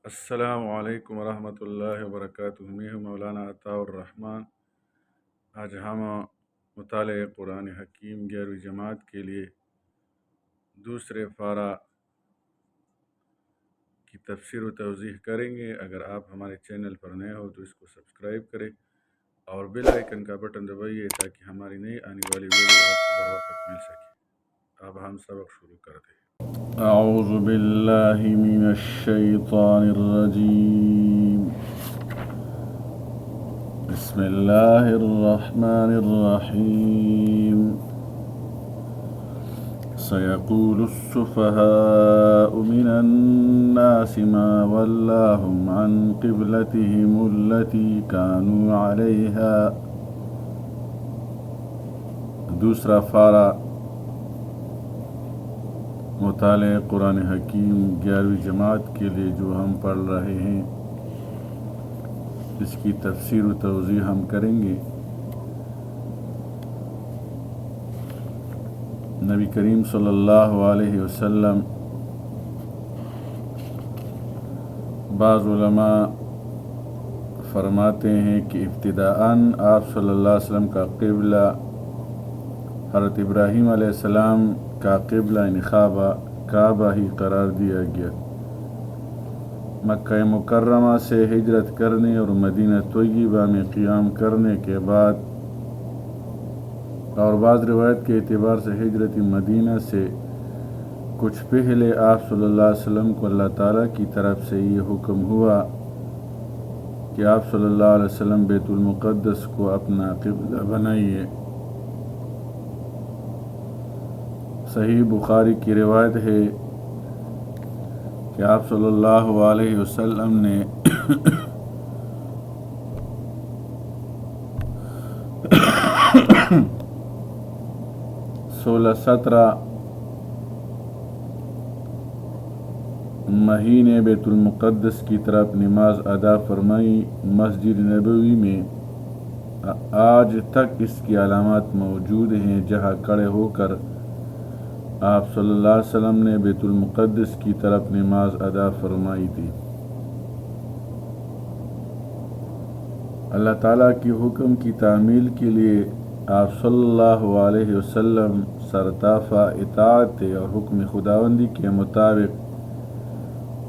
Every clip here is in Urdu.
السلام علیکم ورحمۃ اللہ وبرکاتہ۔ میں ہوں مولانا عطاء الرحمن۔ آج ہم مطالعہ قرآن حکیم 11ویں جماعت کے لیے دوسرے پارہ کی تفسیر و توضیح کریں گے۔ اگر آپ ہمارے چینل پر نئے ہو تو اس کو سبسکرائب کریں اور بیل آئیکن کا بٹن دبائیے تاکہ ہماری نئی آنے والی ویڈیو آپ کو بروقت مل سکے۔ اب ہم سبق شروع کرتے ہیں۔ اعوذ باللہ من الشیطان الرجیم، بسم اللہ الرحمن الرحیم۔ سيقول السفهاء من الناس ما ولاهم عن قبلتهم التي كانوا عليها۔ دوسرا پارہ مطالعہ قرآن حکیم 11ویں جماعت کے لیے جو ہم پڑھ رہے ہیں، اس کی تفسیر و توضیح ہم کریں گے۔ نبی کریم صلی اللہ علیہ وسلم، بعض علماء فرماتے ہیں کہ ابتداءً آپ صلی اللہ علیہ وسلم کا قبلہ حضرت ابراہیم علیہ السلام کا قبلہ کعبہ ہی قرار دیا گیا۔ مکہ مکرمہ سے ہجرت کرنے اور مدینہ طیبہ میں قیام کرنے کے بعد، اور بعض روایت کے اعتبار سے ہجرت مدینہ سے کچھ پہلے، آپ صلی اللہ علیہ وسلم کو اللہ تعالیٰ کی طرف سے یہ حکم ہوا کہ آپ صلی اللہ علیہ وسلم بیت المقدس کو اپنا قبلہ بنائیے۔ صحیح بخاری کی روایت ہے کہ آپ صلی اللہ علیہ وسلم نے سولہ 17 مہینے بیت المقدس کی طرف نماز ادا فرمائی۔ مسجد نبوی میں آج تک اس کی علامات موجود ہیں، جہاں کھڑے ہو کر آپ صلی اللہ علیہ وسلم نے بیت المقدس کی طرف نماز ادا فرمائی تھی۔ اللہ تعالیٰ کی حکم کی تعمیل کے لیے آپ صلی اللہ علیہ وسلم سرتافہ اطاعت تھے اور حکم خداوندی کے مطابق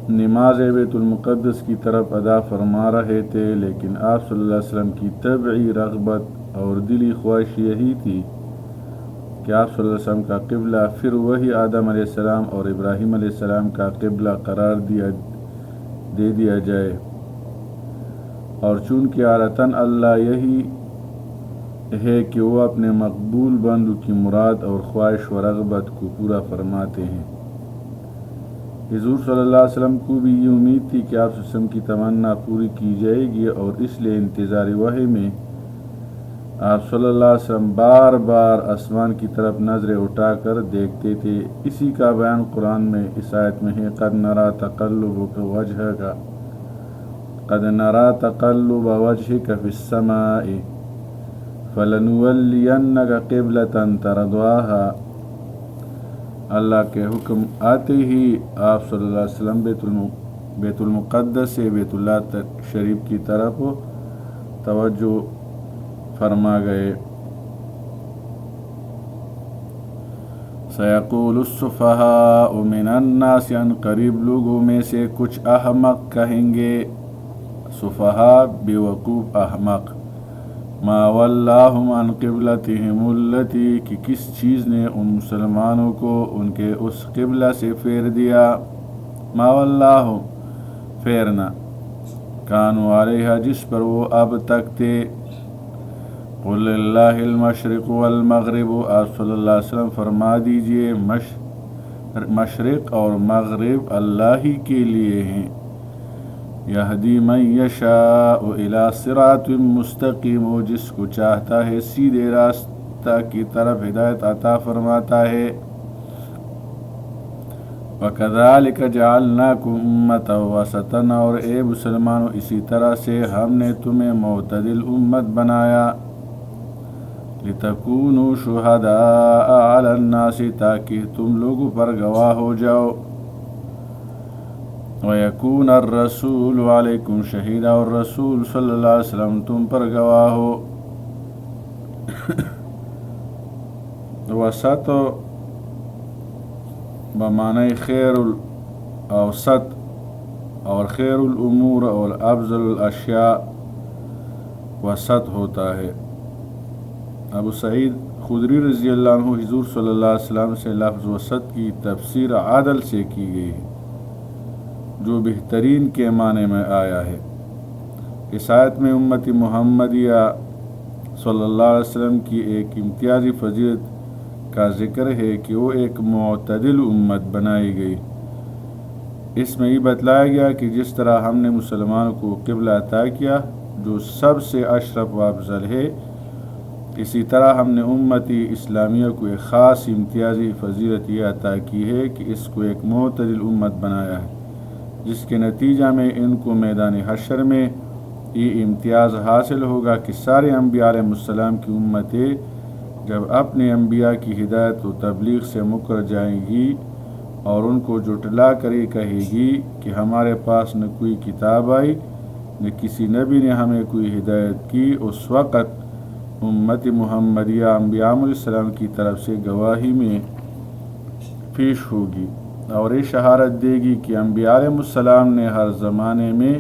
نماز بیت المقدس کی طرف ادا فرما رہے تھے، لیکن آپ صلی اللہ علیہ وسلم کی طبعی رغبت اور دلی خواہش یہی تھی کہ آپ صلی اللہ علیہ وسلم کا قبلہ پھر وہی آدم علیہ السلام اور ابراہیم علیہ السلام کا قبلہ قرار دے دیا جائے، اور چونکہ عادتاً اللہ یہی ہے کہ وہ اپنے مقبول بندوں کی مراد اور خواہش و رغبت کو پورا فرماتے ہیں۔ حضور صلی اللہ علیہ وسلم کو بھی یہ امید تھی کہ آپ صلی اللہ علیہ وسلم کی تمنا پوری کی جائے گی، اور اس لیے انتظار وحی میں آپ صلی اللہ علیہ وسلم بار بار آسمان کی طرف نظریں اٹھا کر دیکھتے تھے۔ اسی کا بیان قرآن میں اس آیت میں ہے، قد نرى تقلبك وجهك قد نرى تقلب وجهك في السماء فلنولینک قبلة ترضاها۔ اللہ کے حکم آتے ہی آپ صلی اللہ علیہ وسلم بیت المقدس سے بیت اللہ شریف کی طرف توجہ فرما گئے۔ سیقول السفہاء من الناس، ان قریب لوگوں میں سے کچھ احمق کہیں گے، سفہاء بیوقوف احمق، ما ولاہم عن قبلتہم التی، کہ کس چیز نے ان مسلمانوں کو ان کے اس قبلہ سے پھیر دیا، ما ولاہم پھیرنا، کانوا علیہا جس پر وہ اب تک تھے۔ قل للہ المشرق والمغرب، آپ صلی اللہ علیہ وسلم فرما دیجئے مشرق اور مغرب اللہ ہی کے لیے ہیں۔ یہدی من یشاء الی صراط مستقیم، وہ جس کو چاہتا ہے سیدھے راستہ کی طرف ہدایت عطا فرماتا ہے۔ وَكَذَلِكَ جَعَلْنَاكُمْ أُمَّةً وَسَطًا، اور اے مسلمانوں اسی طرح سے ہم نے تمہیں معتدل امت بنایا، لِتَكُونُوا شُهَدَاءَ عَلَى النَّاسِ، تاکہ تم لوگوں پر گواہ ہو جاؤ، وَيَكُونَ الرَّسُولُ عَلَيْكُمْ شَهِيدًا، اور رسول صلی اللہ علیہ وسلم تم پر گواہ ہو۔ وسط بمعنی خیر الاوسط اور خیر الامور اور افضل الاشیاء وسط ہوتا ہے۔ ابو سعید خدری رضی اللہ عنہ حضور صلی اللہ علیہ وسلم سے لفظ وسط کی تفسیر عدل سے کی گئی ہے، جو بہترین کے معنی میں آیا ہے۔ اس آیت میں امت محمدیہ صلی اللہ علیہ وسلم کی ایک امتیازی فضیلت کا ذکر ہے کہ وہ ایک معتدل امت بنائی گئی۔ اس میں یہ بتلایا گیا کہ جس طرح ہم نے مسلمانوں کو قبلہ عطا کیا جو سب سے اشرف و افضل ہے، اسی طرح ہم نے امتی اسلامیہ کو ایک خاص امتیازی فضیلت یہ عطا کی ہے کہ اس کو ایک معتدل امت بنایا ہے، جس کے نتیجہ میں ان کو میدان حشر میں یہ امتیاز حاصل ہوگا کہ سارے انبیاء علیہ السلام کی امتیں جب اپنے انبیاء کی ہدایت و تبلیغ سے مکر جائیں گی اور ان کو جھٹلا کر یہ کہے گی کہ ہمارے پاس نہ کوئی کتاب آئی نہ کسی نبی نے ہمیں کوئی ہدایت کی، اس وقت امت محمدیہ انبیاء علیہ السلام کی طرف سے گواہی میں پیش ہوگی اور یہ شہادت دے گی کہ انبیاء علیہ السلام نے ہر زمانے میں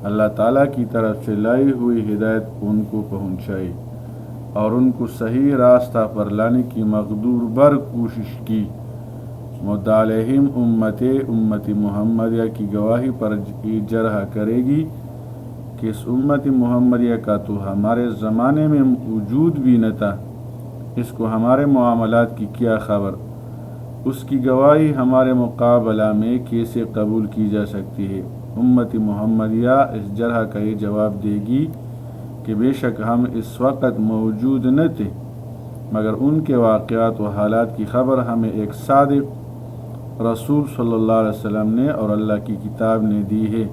اللہ تعالیٰ کی طرف سے لائی ہوئی ہدایت ان کو پہنچائی اور ان کو صحیح راستہ پر لانے کی مقدور بر کوشش کی۔ مدعا علیہم امت محمدیہ کی گواہی پر یہ جرح کرے گی کہ اس امت محمدیہ کا تو ہمارے زمانے میں وجود بھی نہ تھا، اس کو ہمارے معاملات کی کیا خبر، اس کی گواہی ہمارے مقابلہ میں کیسے قبول کی جا سکتی ہے۔ امت محمدیہ اس جرح کا یہ جواب دے گی کہ بے شک ہم اس وقت موجود نہ تھے، مگر ان کے واقعات و حالات کی خبر ہمیں ایک صادق رسول صلی اللہ علیہ وسلم نے اور اللہ کی کتاب نے دی ہے،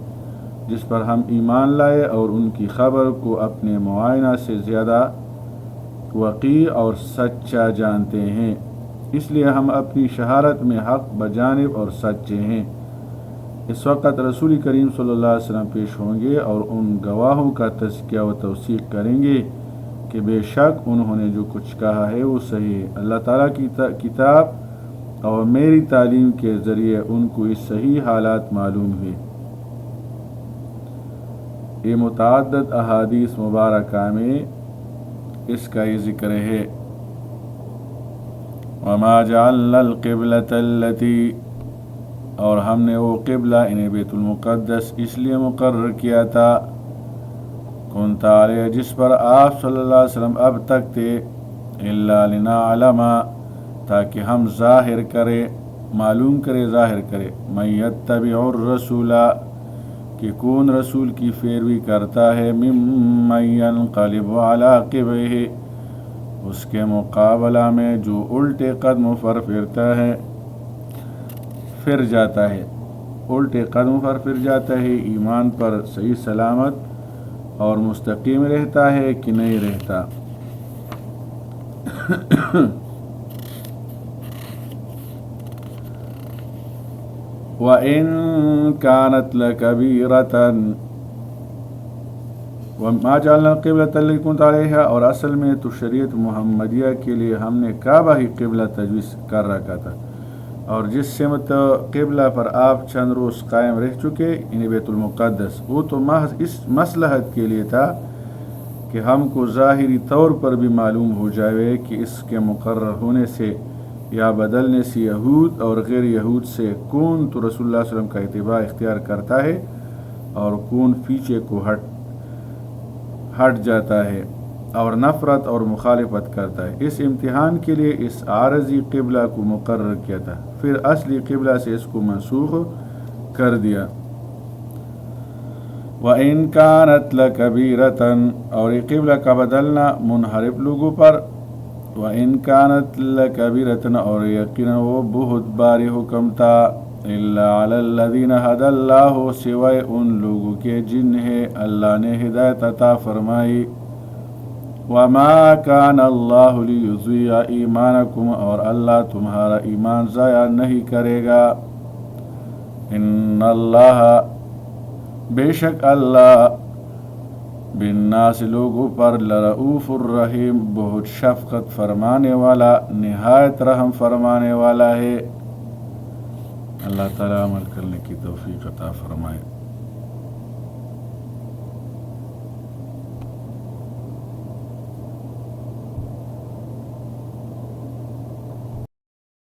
جس پر ہم ایمان لائے اور ان کی خبر کو اپنے معائنہ سے زیادہ وقیع اور سچا جانتے ہیں، اس لیے ہم اپنی شہادت میں حق بجانب اور سچے ہیں۔ اس وقت رسول کریم صلی اللہ علیہ وسلم پیش ہوں گے اور ان گواہوں کا تزکیہ و توثیق کریں گے کہ بے شک انہوں نے جو کچھ کہا ہے وہ صحیح ہے۔ اللہ تعالیٰ کی کتاب اور میری تعلیم کے ذریعے ان کو اس صحیح حالات معلوم ہوئے۔ یہ متعدد احادیث مبارکہ میں اس کا یہ ذکر ہے۔ وما جعلنا القبلة التي، اور ہم نے وہ قبلہ انہیں بیت المقدس اس لیے مقرر کیا تھا، کنت علیہ جس پر آپ صلی اللہ علیہ وسلم اب تک تھے، الا لنعلم تاکہ ہم ظاہر کرے، معلوم کرے، ظاہر کرے، من یتبع الرسول کہ کون رسول کی پیروی کرتا ہے، ممن ینقلب علی عقبیہ اس کے مقابلہ میں جو الٹے قدم پر پھرتا ہے، پھر جاتا ہے، الٹے قدم پر پھر جاتا ہے، ایمان پر صحیح سلامت اور مستقیم رہتا ہے کہ نہیں رہتا۔ وَإِن كَانَتْ لَكَبِيرَةً وَمَا جَعَلْنَا الْقِبْلَةَ الَّتِي كُنْتَ عَلَيْهَا، اور اصل میں تو شریعت محمدیہ کے لیے ہم نے کعبہ ہی قبلہ تجویز کر رکھا تھا، اور جس سمت قبلہ پر آپ چند روز قائم رہ چکے انہیں بیت المقدس، وہ تو محض اس مصلحت کے لیے تھا کہ ہم کو ظاہری طور پر بھی معلوم ہو جائے کہ اس کے مقرر ہونے سے یا بدلنے سے یہود اور غیر یہود سے کون تو رسول اللہ صلی اللہ علیہ وسلم کا اتباع اختیار کرتا ہے اور کون پیچھے کو ہٹ جاتا ہے اور نفرت اور مخالفت کرتا ہے۔ اس امتحان کے لیے اس عارضی قبلہ کو مقرر کیا تھا، پھر اصلی قبلہ سے اس کو منسوخ کر دیا۔ وَإِن كَانَتْ لَكَبِيرَةً، اور یہ قبلہ کا بدلنا منحرف لوگوں پر، وَإِن كَانَتْ لَكَبِيرَةً، اور یقینا وہ بہت باری حکم تھا، إِلَّا عَلَى الَّذِينَ هَدَى اللَّهُ سوائے ان لوگوں کے جنہیں اللہ نے ہدایت عطا فرمائی، وَمَا كَانَ اللَّهُ لِيُضِيعَ إِيمَانَكُمْ، اور اللہ تمہارا ایمان ضائع نہیں کرے گا، ان اللہ بے شک اللہ بالناس لوگوں پر لرؤوف الرحیم بہت شفقت فرمانے والا نہایت رحم فرمانے والا ہے۔ اللہ تعالیٰ عمل کرنے کی توفیق عطا فرمائے۔